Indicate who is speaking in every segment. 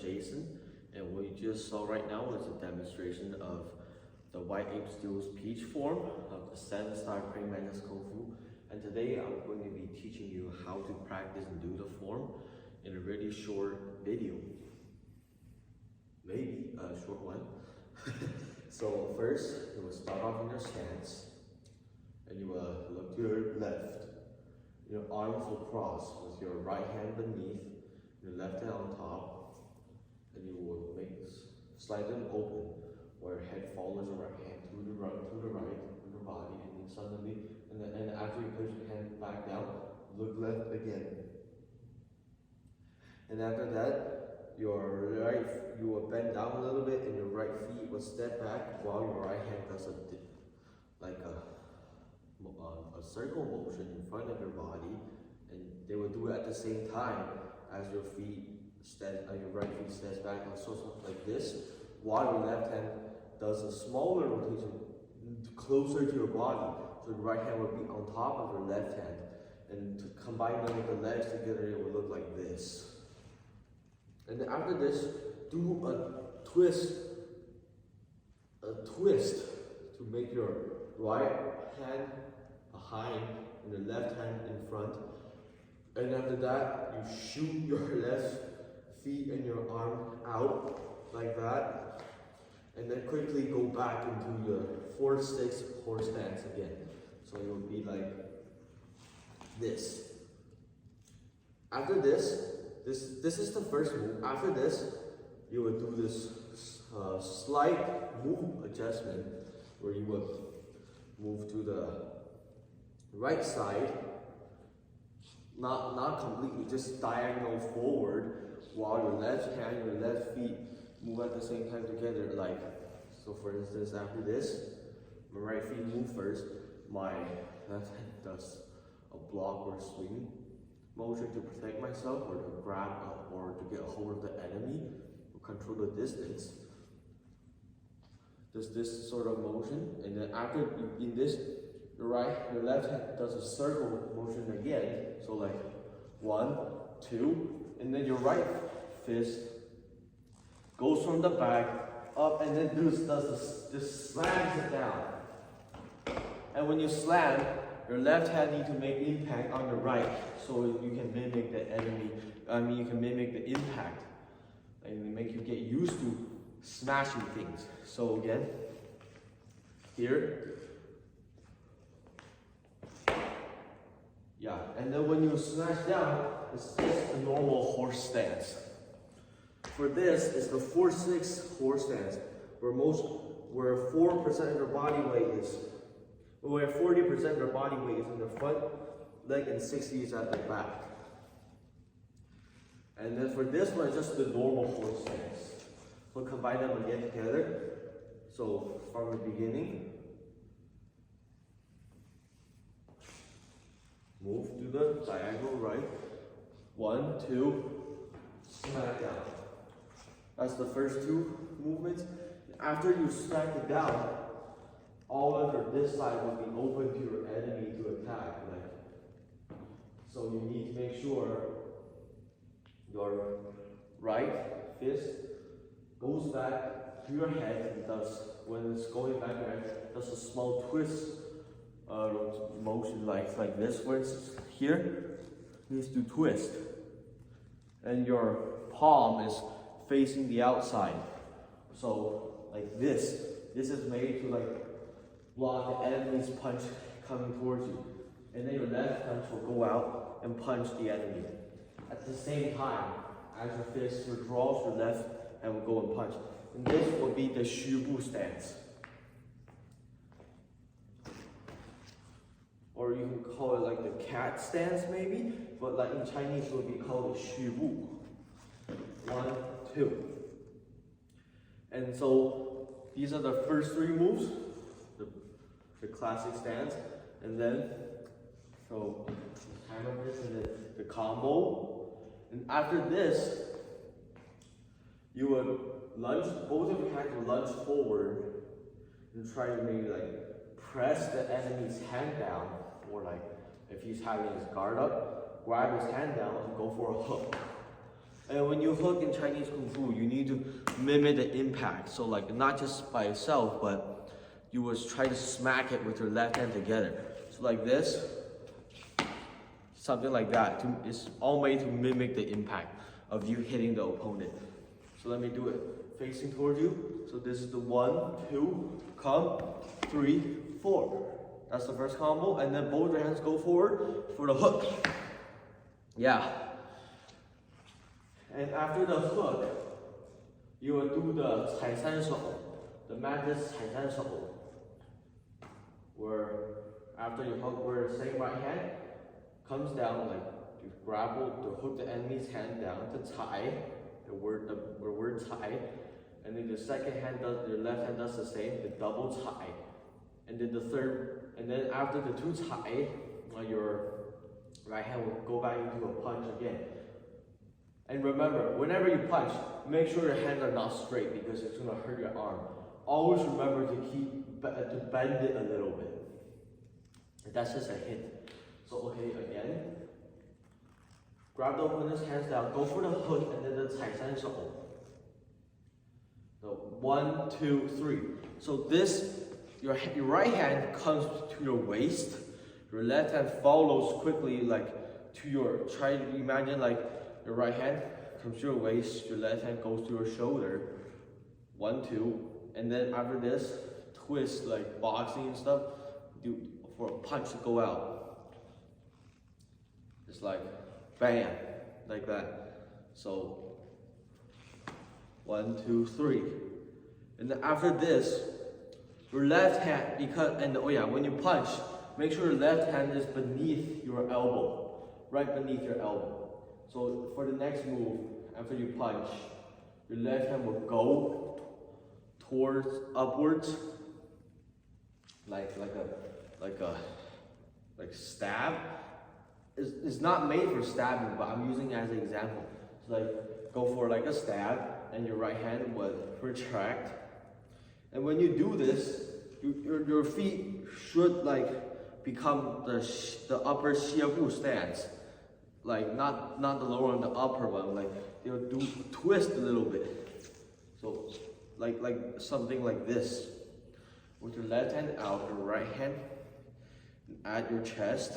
Speaker 1: Jason, and what you just saw right now is a demonstration of the White Ape Steel's peach form of the 7-star Praying Mantis Kung Fu. And today I'm going to be teaching you how to practice and do the form in a really short video. Maybe a short one. So first, you will start off in your stance, and you will look to your left. Your arms will cross with your right hand beneath, your left hand on top, and you will slide them open, where your head follows your right hand to the right of your body, and then suddenly, and after you push your hand back down, look left again. And after that, you will bend down a little bit, and your right feet will step back while your right hand does a circle motion in front of your body, and they will do it at the same time as your right feet steps back, and so like this, while your left hand does a smaller rotation closer to your body, so the right hand will be on top of your left hand, and to combine them with the legs together, it will look like this. And then after this, do a twist to make your right hand behind and the left hand in front. And after that, you shoot your left feet and your arm out like that. And then quickly go back into the 4-6 horse stance again. So it will be like this. After this is the first move. After this, you will do this slight move adjustment where you will move to the right side, not completely, just diagonal forward, while your left hand and your left feet move at the same time together, like so. For instance, after this, my right feet move first, my left hand does a block or swing motion to protect myself, or to grab or to get a hold of the enemy, or control the distance. Does this sort of motion, and then after in this, your left hand does a circle motion again. So like 1, 2, and then your right fist goes from the back up, and then just slams it down. And when you slam, your left hand needs to make impact on the right, so you can mimic the enemy. You can mimic the impact, and make you get used to smashing things. So again, here. Yeah, and then when you smash down, it's just a normal horse stance. For this, it's the 4-6 horse stance, where 4% of your body weight is, where 40% of your body weight is in the front leg and 60 is at the back. And then for this one, it's just the normal horse stance. We'll combine them again together. So from the beginning, move to the diagonal right. 1, 2, smack down. That's the first 2 movements. After you smack it down, all under this side will be open to your enemy to attack. So you need to make sure your right fist goes back to your head, and when it's going back to your head, does a small twist motion like this, where it's here, needs to twist. And your palm is facing the outside. So like this is made to block the enemy's punch coming towards you. And then your left punch will go out and punch the enemy. At the same time, as your fist withdraws, your left hand will go and punch. And this will be the Shu stance. Or you can call it like the cat stance maybe, but like in Chinese it will be called the Xu Bu. 1, 2. And so these are the first 3 moves, the classic stance, and then so kind of this and then the combo. And after this, you would lunge, both of your hands will lunge forward and try to maybe press the enemy's hand down, or if he's having his guard up, grab his hand down and go for a hook. And when you hook in Chinese Kung Fu, you need to mimic the impact. So like not just by itself, but you would try to smack it with your left hand together. So like this, something like that. It's all made to mimic the impact of you hitting the opponent. So let me do it facing towards you. So this is the 1, 2, come, 3, 4. That's the first combo, and then both your hands go forward for the hook. Yeah. And after the hook, you will do the 踩三手, the Mantis 踩三手, where after you hook, where the same right hand comes down, like you grapple to hook the enemy's hand down to 踩, the word 踩, and then the second hand does, your left hand does the same, the double 踩, and then the third, and then after the 2 踩, your right hand will go back into a punch again. And remember, whenever you punch, make sure your hands are not straight because it's gonna hurt your arm. Always remember to bend it a little bit. That's just a hint. So okay, again, grab the opponent's hands down, go for the hook, and then the 踩三手. So 1, 2, 3. So this, your right hand comes to your waist, your left hand follows quickly, like to your. Try to imagine like your right hand comes to your waist, your left hand goes to your shoulder. 1, 2, and then after this, twist like boxing and stuff. Do for a punch to go out. It's like bam, like that. So 1, 2, 3, and then after this, your left hand, because and oh yeah, when you punch, make sure your left hand is beneath your elbow, right beneath your elbow. So for the next move, after you punch, your left hand will go towards upwards, like stab. It's not made for stabbing, but I'm using it as an example. So like go for like a stab, and your right hand would retract. And when you do this, your feet should like become the upper 斜步 stance. Like not the lower one, the upper one. Like they'll do twist a little bit. So like something like this. With your left hand out, your right hand at your chest,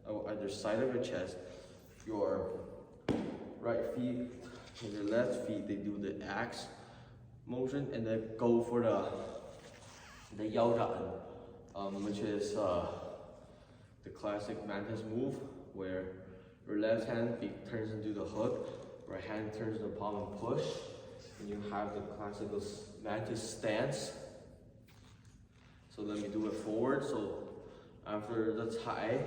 Speaker 1: or at the side of your chest. Your right feet and your left feet, they do the axe motion, and then go for the 腰斩, which is the classic Mantis move, where your left hand turns into the hook, right hand turns to the palm and push, and you have the classical Mantis stance. So let me do it forward. So after the 踩,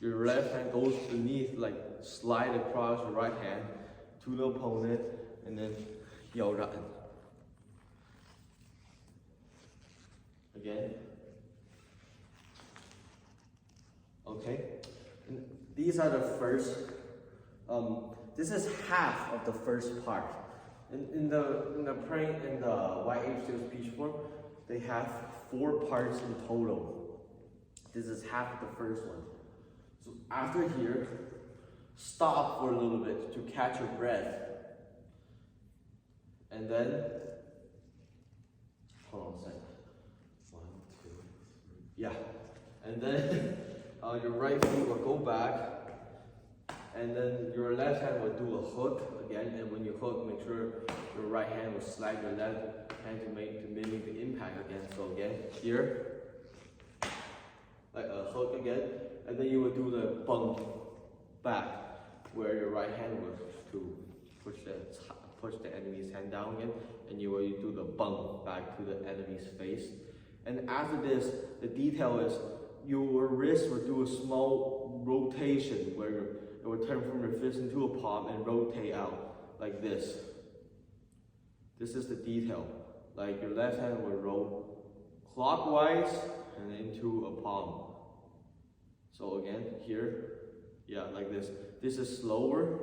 Speaker 1: your left hand goes beneath, like slide across your right hand to the opponent, and then 腰斩. Again. Okay. And these are the first. This is half of the first part. In the white H2 speech form, they have 4 parts in total. This is half of the first one. So after here, stop for a little bit to catch your breath. And then, hold on a second. 1, 2, 3. Yeah. And then your right foot will go back. And then your left hand will do a hook again. And when you hook, make sure your right hand will slide your left hand to mimic the impact again. So again, here, like a hook again. And then you will do the bump back, where your right hand will to push the enemy's hand down again, and you will do the bump back to the enemy's face. And after this, the detail is your wrist will do a small rotation where it will turn from your fist into a palm and rotate out like this. This is the detail. Like your left hand will roll clockwise and into a palm. So again, here, yeah, like this. This is slower,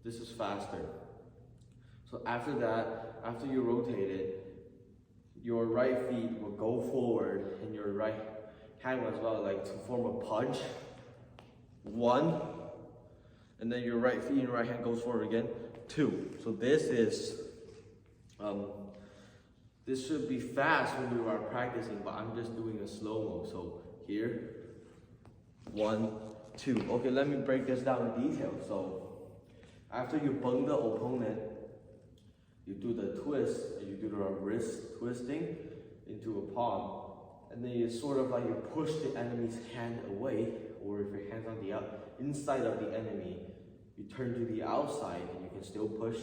Speaker 1: this is faster. So after that, after you rotate it, your right feet will go forward and your right hand as well, like to form a punch. 1, and then your right feet and right hand goes forward again, 2. So this is, this should be fast when you are practicing, but I'm just doing a slow-mo. So here, 1, 2. Okay, let me break this down in detail. So after you bung the opponent, you do the twist, and you do the wrist twisting into a palm, and then you sort of like you push the enemy's hand away, or if your hand's on the inside of the enemy, you turn to the outside and you can still push.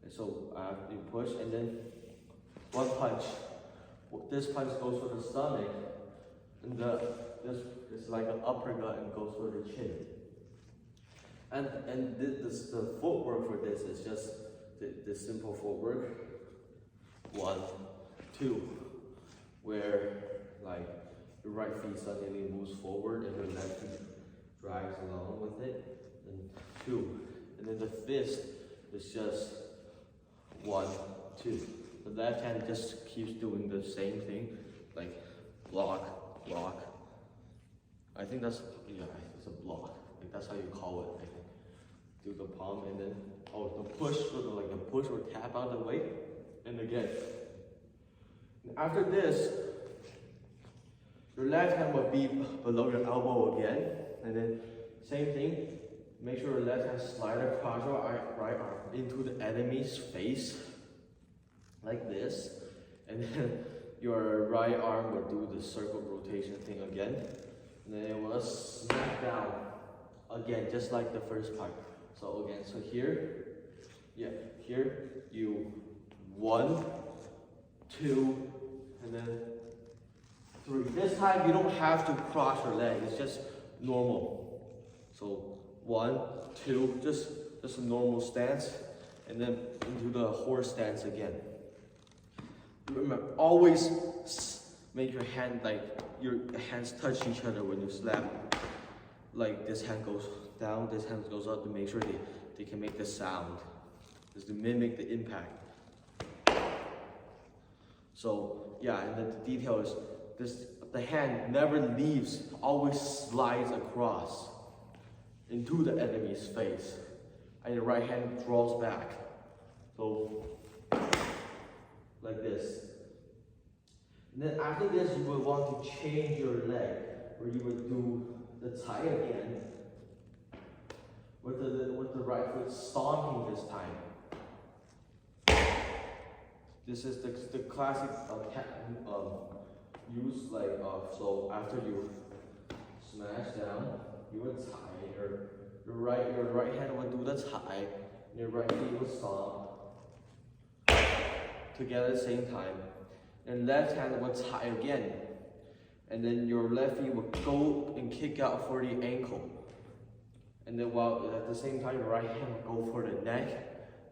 Speaker 1: And so you push, and then 1 punch. This punch goes for the stomach, and this is like an uppercut and goes for the chin. And the footwork for this is just the simple footwork. 1, 2, where like your right feet suddenly moves forward and your left feet drags along with it. And 2, and then the fist is just 1, 2. The left hand just keeps doing the same thing, like block, block. I think that's, yeah, it's a block. Like that's how you call it, I think. Do the palm and then, the push, sort of like a push or tap out of the way, and again. And after this, your left hand will be below your elbow again, and then same thing. Make sure your left hand slide across your right arm into the enemy's face, like this, and then your right arm will do the circle rotation thing again, and then it will smack down again, just like the first part. So again, so here, yeah, here you 1, 2, and then 3. This time you don't have to cross your leg, it's just normal. So 1, 2, just a normal stance, and then into the horse stance again. Remember, always make your hand, like your hands touch each other when you slap. Like this hand goes down, this hand goes up, to make sure they can make the sound, just to mimic the impact. So yeah, and then the detail is this: the hand never leaves, always slides across into the enemy's face, and your right hand draws back. So like this. And then after this, you will want to change your leg, where you would do the tie again, with the right foot stomping this time. This is the classic use, like so after you smash down, you would tie your right hand would do the tie, and your right feet would stomp together at the same time, and left hand would tie again, and then your left feet would go and kick out for the ankle, and then while at the same time your right hand would go for the neck,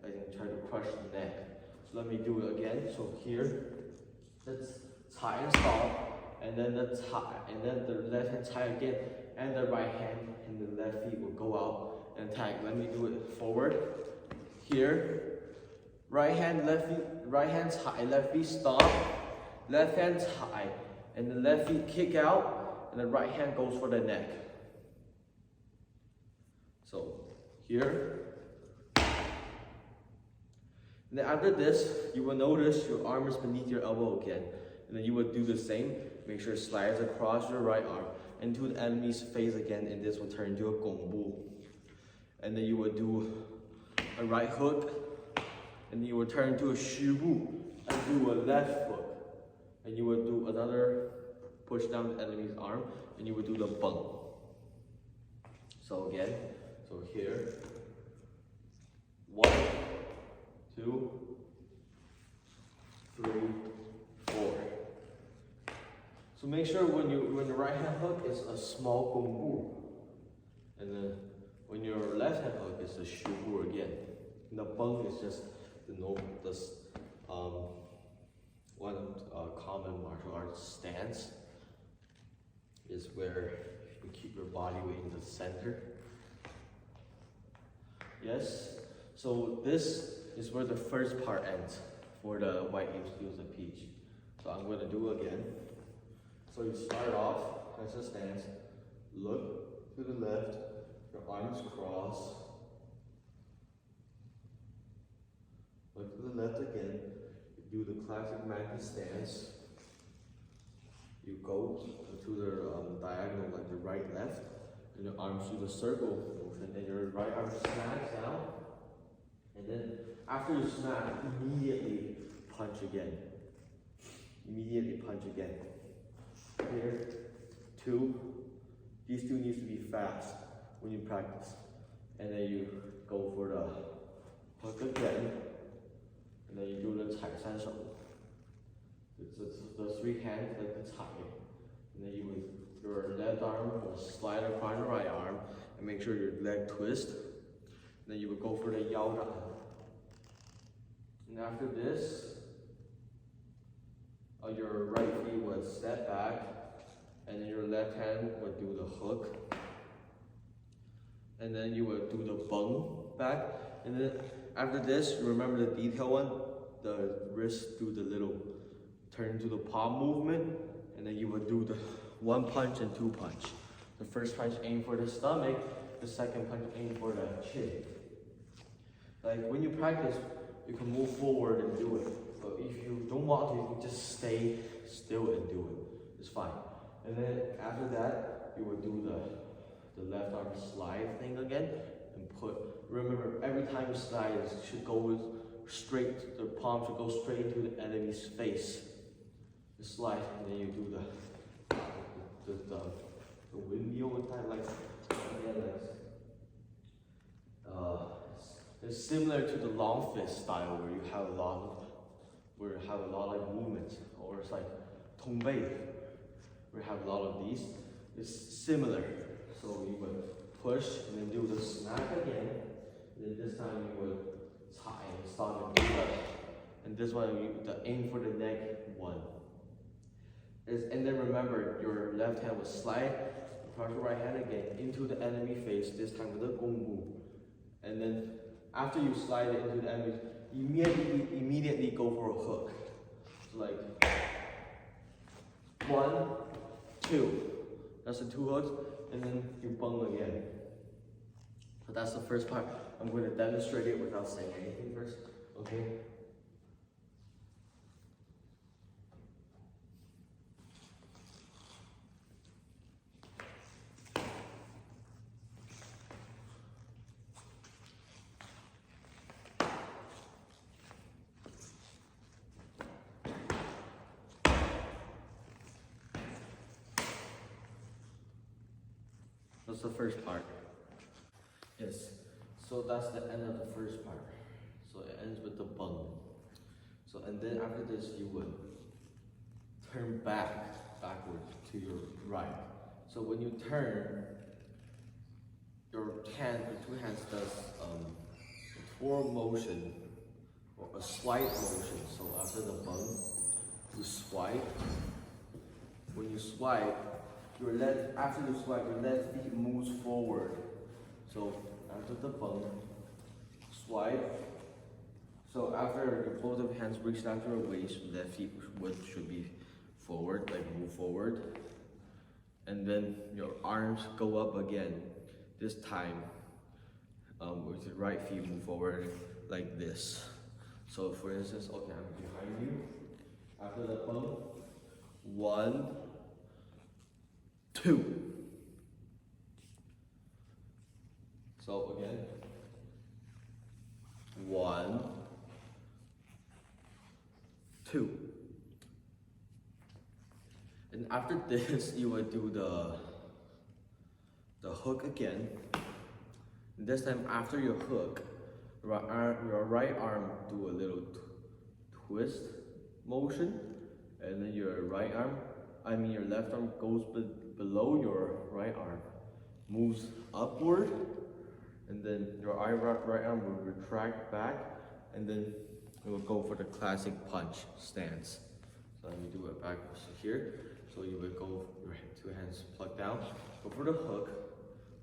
Speaker 1: and try to crush the neck. So let me do it again. So here, let's tie and stomp, and then the tie, and then the left hand tie again, and the right hand and the left feet will go out and tag. Let me do it forward. Here, right hand tie, left feet stomp, left hand tie, and the left feet kick out, and the right hand goes for the neck. So here. And then after this, you will notice your arm is beneath your elbow again. And then you will do the same. Make sure it slides across your right arm into the enemy's face again, and this will turn into a gongbu. And then you will do a right hook, and you will turn into a shibu, and do a left hook. And you will do another push down the enemy's arm, and you will do the bung. So again, so here, 1, 2, 3, 4. So make sure when your right hand hook is a small gongbu, and then when your left hand hook is a shibu again. And the bung is just the normal, one common martial arts stance is where you keep your body weight in the center. Yes. So this is where the first part ends for the white use of peach. So I'm going to do it again. So you start off as a stance, look to the left, Your arms cross. Look to the left again. You do the classic Mantis stance. You go to the diagonal, like the right, left, and your arms do the circle motion, and your right arm smacks down. And then after you smack, immediately punch again. Immediately punch again. Here, 2. These 2 needs to be fast when you practice. And then you go for the hook again. And then you do the 踩三手. It's the 3 hands like the 踩. And then you with your left arm will slide upon your right arm and make sure your leg twist. And then you would go for the 腰斩. And after this, your right feet would step back, and then your left hand would do the hook. And then you would do the bung back. And then after this, remember the detail one, the wrist do the little turn into the palm movement. And then you would do the 1 punch and 2 punch. The first punch aim for the stomach, the second punch aim for the chin. Like when you practice, you can move forward and do it. But if you don't want to, you can just stay still and do it. It's fine. And then after that, you would do the left arm slide thing again. And remember, every time you slide, it should go straight, the palm should go straight into the enemy's face. You slide, and then you do the windmill with that, like, it's similar to the long fist style where you have a lot of like movements, or it's like tongbei, where you have a lot of these. It's similar. So you would push and then do the smack again. And then this time you would 踩 and start and do that. And this one the aim for the neck 1. And then remember, your left hand will slide across your right hand again into the enemy face, this time with a gongbu. And then after you slide it into the enemy, immediately go for a hook. So like 1, 2. That's the 2 hooks, and then you bung again. So that's the first part. I'm going to demonstrate it without saying anything first. Okay? That's the first part. Yes. So that's the end of the first part. So it ends with the bung. So and then after this you would turn backwards to your right. So when you turn, your 2 hands does a twirl motion or a swipe motion. So after the bung, you swipe. When you swipe, after you swipe, your left feet moves forward. So after the bung, swipe. So after your both of hands reach down to your waist, left feet should be forward, like move forward. And then your arms go up again. This time, with your right feet move forward like this. So for instance, okay, I'm behind you. After the bung, 1, 2. So again, 1, 2. And after this, you will do the hook again. And this time, after your hook, your right arm do a little twist motion, and then your your left arm goes below your right arm, moves upward, and then your right arm will retract back, and then it will go for the classic punch stance. So let me do it backwards here. So you would go, your 2 hands pluck down, go for the hook,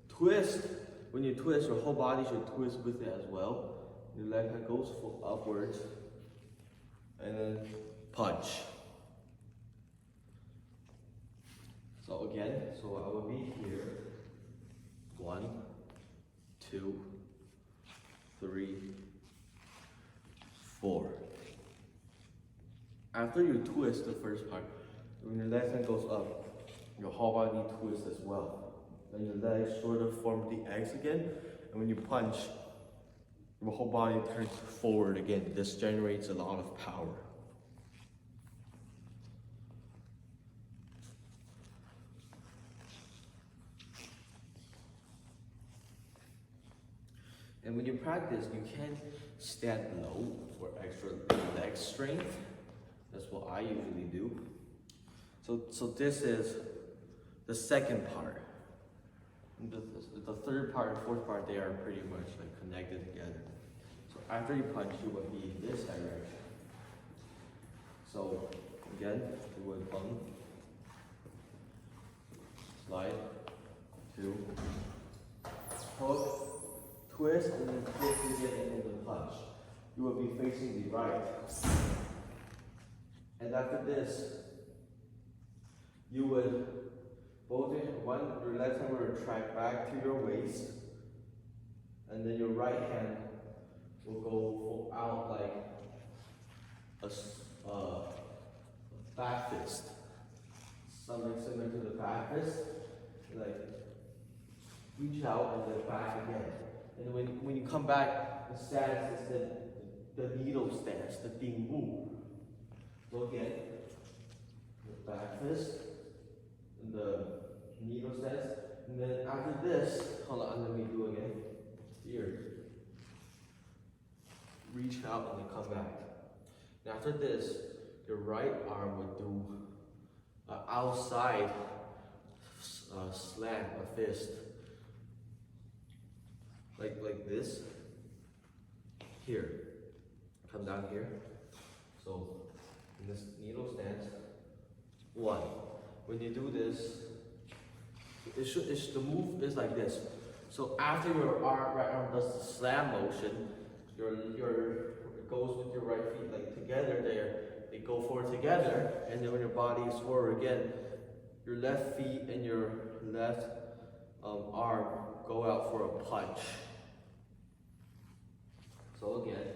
Speaker 1: twist. When you twist, your whole body should twist with it as well. Your left hand goes upwards, and then punch. So again, so I will be here, 1, After you twist the first part, when your left hand goes up, your whole body twists as well. Then your legs sort of form the X again, and when you punch, your whole body turns forward again. This generates a lot of power. And when you practice, you can stand low for extra leg strength. That's what I usually do. So this is the second part. The third part and fourth part, they are pretty much like connected together. So after you punch, you will be in this direction. So again, you would bump, slide, 2, hook, twist, and then twist again into the punch. You will be facing the right. And after this, you would your left hand will retract back to your waist, and then your right hand will go out like a back fist, something similar to the back fist, like reach out and then back again. And when you come back, the stance is the needle stance, the ding wu. So again, the back fist, and the needle stance, and then after this, hold on, let me do it again. Here, reach out and then come back. And after this, your right arm would do outside slam, a fist, like this. Here, come down here. So in this needle stance, 1. When you do this, the move is like this. So after your right arm does the slam motion, it goes with your right feet like together there. They go forward together, and then when your body is forward again, your left feet and your left arm go out for a punch. So again,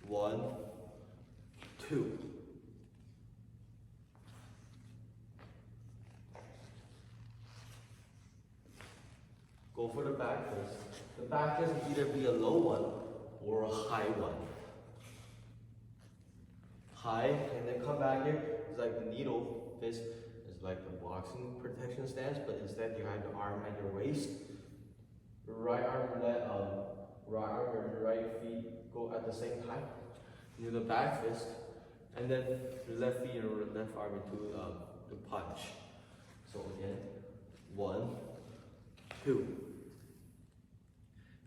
Speaker 1: 1, 2. Go for the back fist. The back fist can either be a low one or a high one. High, and then come back here. It's like the needle fist is like the boxing protection stance, but instead you have your arm at your waist. Your right arm and your right feet go at the same time. You do the back fist, and then your left feet and your left arm into the punch. So again, 1, 2.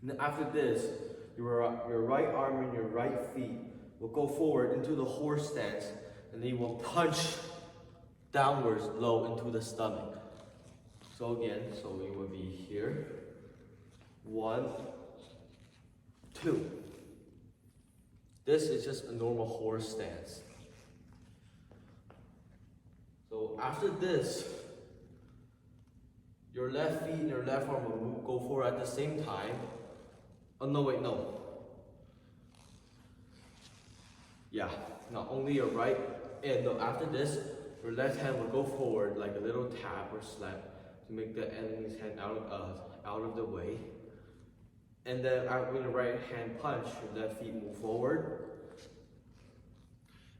Speaker 1: And then after this, your right arm and your right feet will go forward into the horse stance, and then you will punch downwards low into the stomach. So again, so we will be here. 1, 2. This is just a normal horse stance. So after this, your left feet and your left arm will go forward at the same time. Oh no, wait, no. Yeah, not only your right, and no, after this, your left hand will go forward like a little tap or slap to make the enemy's hand out of the way. And then when your right hand punch, your left feet move forward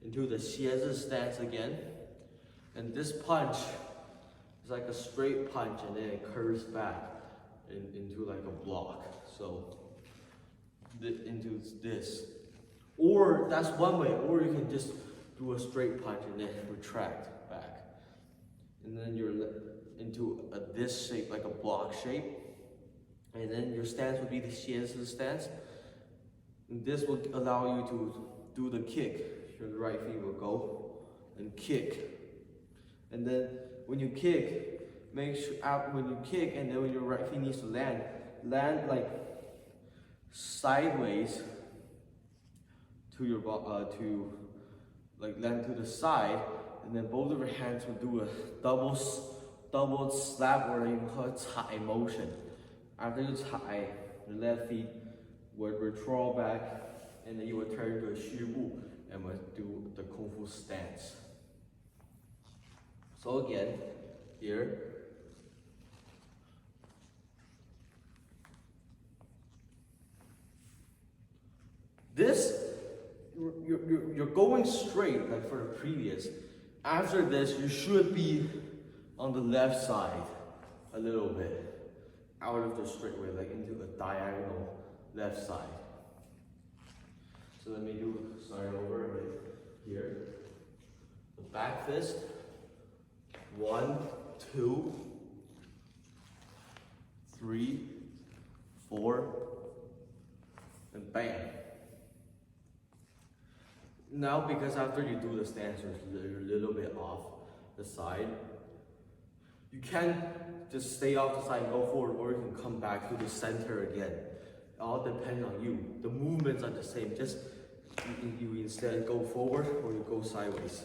Speaker 1: into the xiezi stance again. And this punch is like a straight punch, and then it curves back into like a block. So into this. Or that's one way, or you can just do a straight punch and then retract back. And then you're into this shape, like a block shape. And then your stance would be the xiezi stance. And this will allow you to do the kick. Your right feet will go and kick. And then when you kick, make sure when you kick, and then when your right feet needs to land like sideways to your land to the side, and then both of your hands will do a double slap, or you call it tai motion. After you tai, your left feet would withdraw back, and then you would turn to a 虚步, and we'll do the Kung Fu stance. So again, here. This, you're going straight like for the previous. After this, you should be on the left side a little bit, out of the straightaway, like into a diagonal left side. So let me start over right here. The back fist. 1, 2, 3, 4, and bam. Now, because after you do the stance, you're a little bit off the side, you can just stay off the side and go forward, or you can come back to the center again. It all depends on you. The movements are the same, just you instead go forward or you go sideways.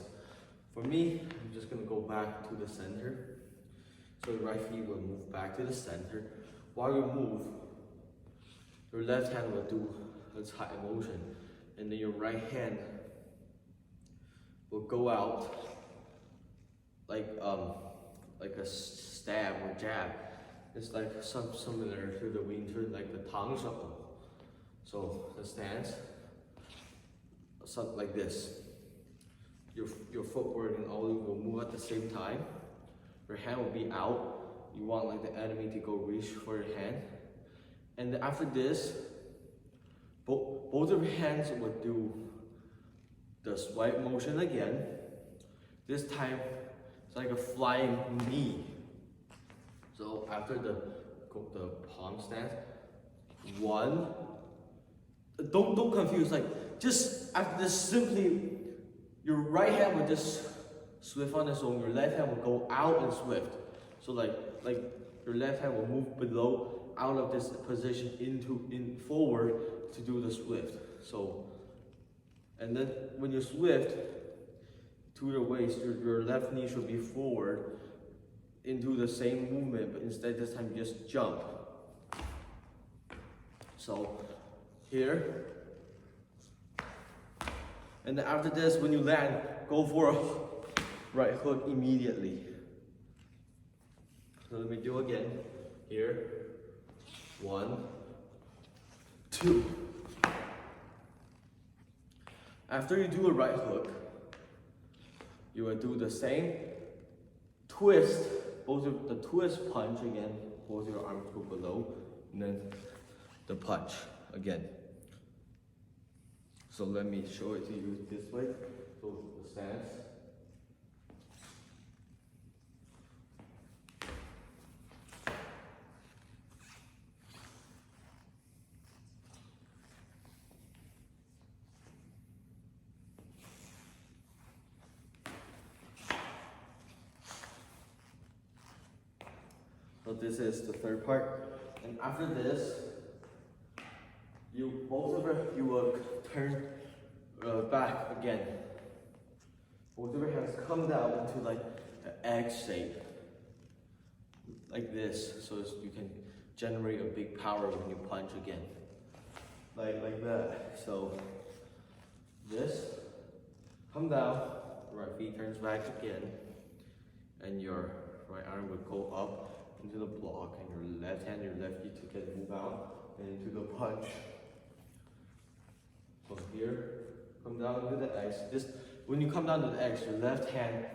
Speaker 1: For me, I'm just gonna go back to the center. So your right feet will move back to the center. While you move, your left hand will do a tight motion, and then your right hand will go out like a stab or jab. It's like similar to the Wing Chun, like the Tang Shou. So the stance, something like this. Your footwork and all will move at the same time. Your hand will be out. You want like the enemy to go reach for your hand. And then after this, both of your hands will do the swipe motion again. This time, it's like a flying knee. So after the palm stance, 1. Don't confuse. Like just after this, simply your right hand will just swift on its own. Your left hand will go out and swift. So like your left hand will move below, out of this position in forward to do the swift. So, and then when you swift to your waist, your left knee should be forward into the same movement, but instead this time you just jump. So here, and then after this, when you land, go for a right hook immediately. So let me do again. Here, 1, 2. After you do a right hook, you will do the same twist, both of the twist punch again, both your arms go below, and then the punch again. So let me show it to you this way. So the stance. So this is the third part, and after this, you will turn back again. Both of your hands come down into like an X shape, like this, so you can generate a big power when you punch again, like that. So this, come down, right feet turns back again, and your right arm will go up into the block, and your left hand, your left feet can move out and into the punch. So here, come down to the X. This, when you come down to the X, your left hand,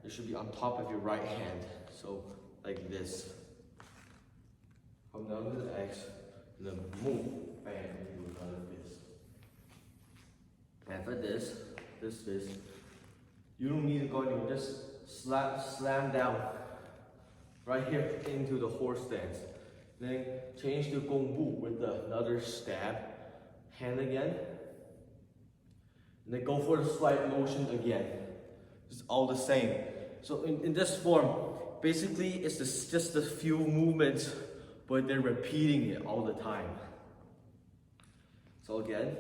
Speaker 1: it should be on top of your right hand. So like this. Come down to the X, and then move, bam, and do another fist. And for this fist, you don't need to go anywhere. Just slam down right here into the horse stance. Then change to Gong Bu with another stab. Hand again. And then go for the swipe motion again. It's all the same. So in this form, basically it's just a few movements, but they're repeating it all the time. So again,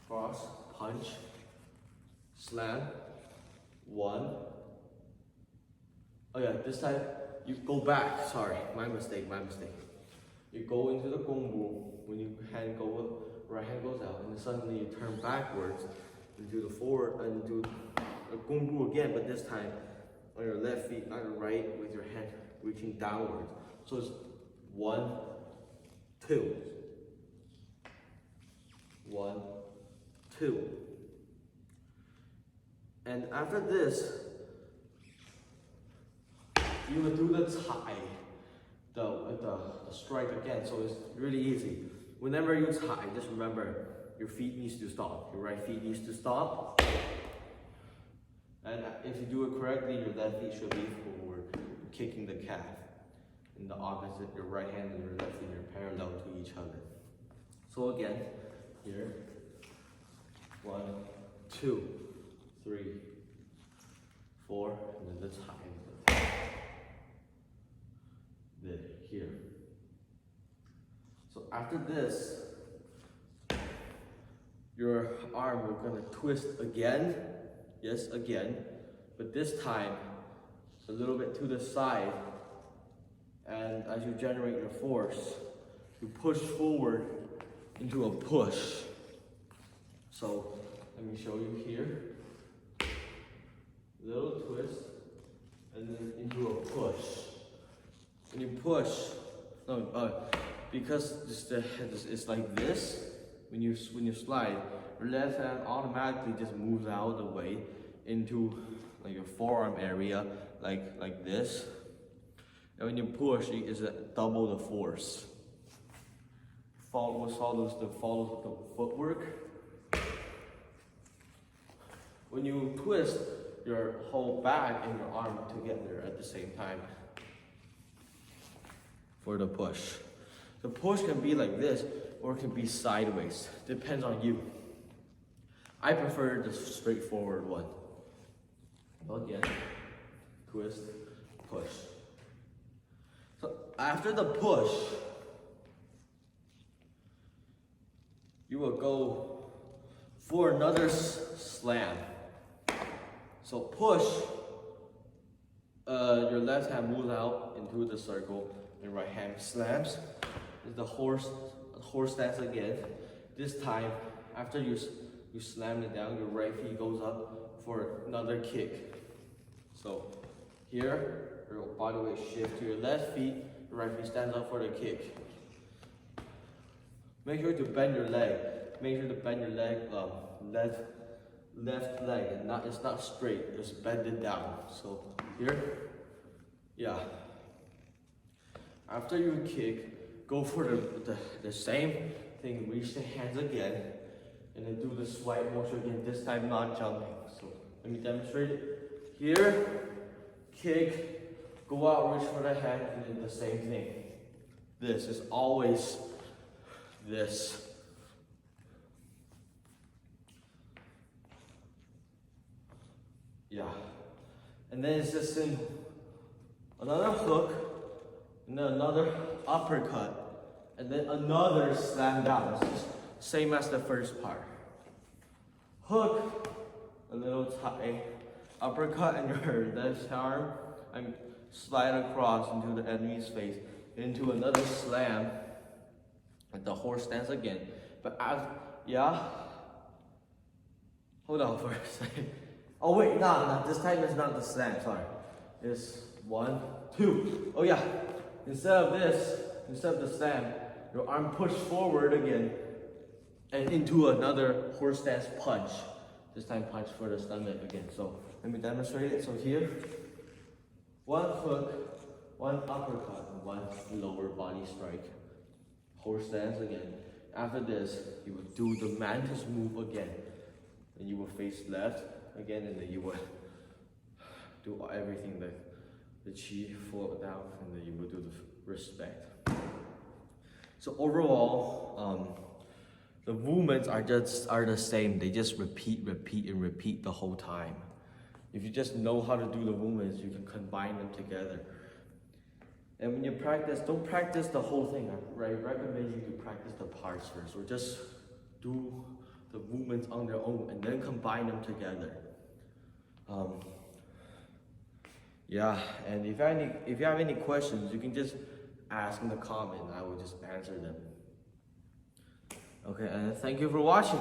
Speaker 1: cross, punch, slam, 1. Oh yeah, this time you go back. Sorry, my mistake. You go into the Gong Bu. When you right hand goes out, and then suddenly you turn backwards, into the forward, and do a gongbu again, but this time on your left feet, not your right, with your hand reaching downwards. So it's 1, 2. 1, 2. And after this, you will do the tie, the strike again. So it's really easy. Whenever you tie, just remember your feet needs to stop. Your right feet needs to stop. And if you do it correctly, your left feet should be forward, kicking the calf. In the opposite, your right hand and your left feet are parallel to each other. So again, here, 1, 2, 3, 4, and then the tie. There, here. So after this, your arm, we're gonna twist again. Yes, again. But this time, a little bit to the side. And as you generate your force, you push forward into a push. So let me show you here. Little twist, and then into a push. When you push, because it's like this. When you slide, your left hand automatically just moves out of the way into like your forearm area, like this. And when you push, it's double the force. Follows the footwork. When you twist your whole back and your arm together at the same time for the push. The push can be like this, or it can be sideways. Depends on you. I prefer the straightforward one. Again, twist, push. So after the push, you will go for another slam. So push, your left hand moves out into the circle, and right hand slams. Is the horse stance again. This time, after you slam it down, your right feet goes up for another kick. So here, your body weight shift to your left feet, your right feet stands up for the kick. Make sure to bend your leg. Make sure to bend your leg, left leg, and it's not straight, just bend it down. So here, yeah. After you kick, go for the same thing, reach the hands again, and then do the swipe motion again, this time not jumping. So let me demonstrate it. Here, kick, go out, reach for the hand, and then the same thing. This is always this. Yeah. And then it's just in another hook, and then another uppercut, and then another slam down. It's just same as the first part. Hook, a little tie, uppercut, and your left arm, and slide across into the enemy's face, into another slam, and the horse stance again. But hold on for a second. Oh wait, no, this time it's not the slam, sorry. It's 1, 2. Oh yeah, instead of the slam, your arm push forward again and into another horse stance punch. This time punch for the stomach again. So let me demonstrate it. So here, 1 hook, 1 uppercut, and 1 lower body strike. Horse stance again. After this, you will do the mantis move again. And you will face left again, and then you will do everything that the chi fall down, and then you will do the respect. So overall, the movements are the same. They just repeat the whole time. If you just know how to do the movements, you can combine them together. And when you practice, don't practice the whole thing. I recommend you to practice the parts first, or just do the movements on their own and then combine them together. Yeah, and if you have any questions, you can just ask in the comment. I will just answer them. Okay, and thank you for watching.